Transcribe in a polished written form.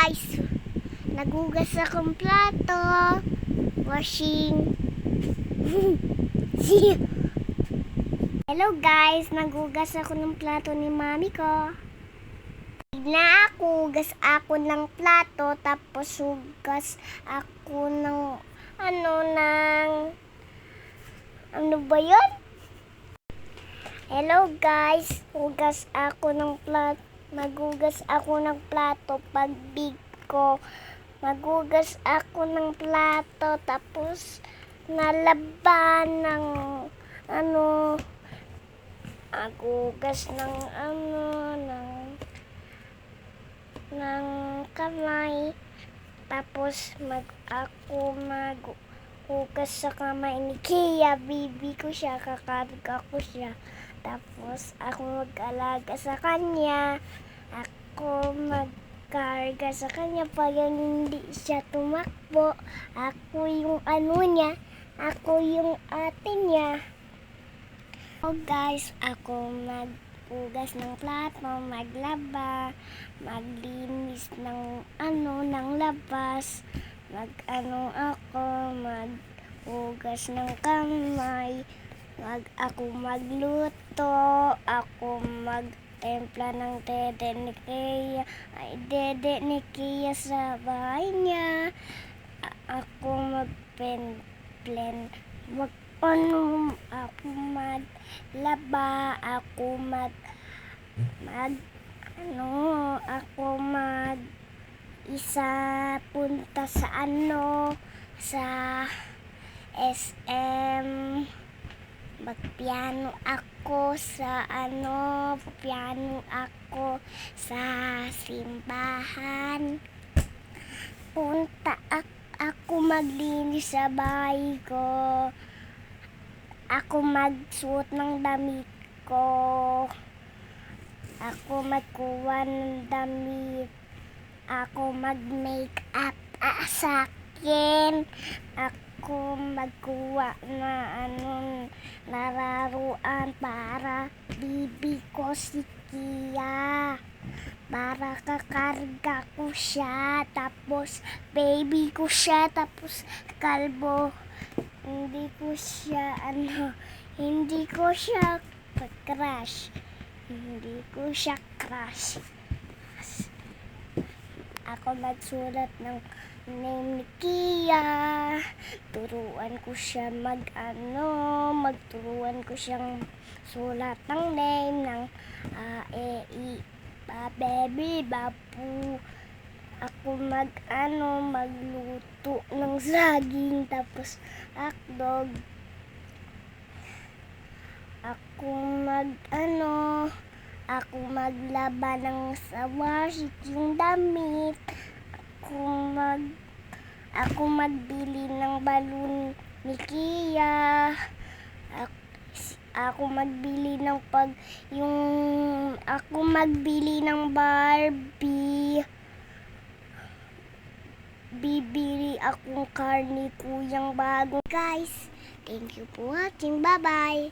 guys, nagugas akong plato. Washing. Hello guys, nagugas ako ng plato ni mami ko. Hugas ako ng plato, tapos hugas ako ng ano ba yun? Hello guys, nagugas ako ng plato pag big ko. Nagugas ako ng plato, tapos nalaban ng nagugas ng kamay, tapos maghugas sa kamay ni Kia, bibi ko siya, kakarga ko siya, tapos ako mag-alaga sa kanya, ako magkarga sa kanya pag hindi siya tumakbo, ako yung ako yung ate niya. So guys, ako maghugas ng plato, maglaba, maglinis ng labas, maghugas ng kamay, ako magluto, ako magtempla ng dede ni Kia sa bahay niya, ako ako maglaba, ako punta sa SM, magpiano ako sa simbahan, ako maglinis sa bahay ko, ako magsuot ng damit ko, ako magkuha ng damit, ako mag-make up sa akin, ako magkuha na nararuan para bibi ko si Kia, para kakarga ko siya, tapos baby ko siya, tapos kalbo. Hindi ko siya crush. Ako magsulat ng name ni Kia. Turuan ko siya magturuan ko siyang sulat ng name ng baby, babu. Ako magluto ng saging, tapos hotdog. Ako maglaba ng sa washing yung damit. Ako magbili ng balon ni Kia. Ako magbili ng Barbie. Bibili akong car ni Kuyang bago. Guys, thank you for watching. Bye-bye.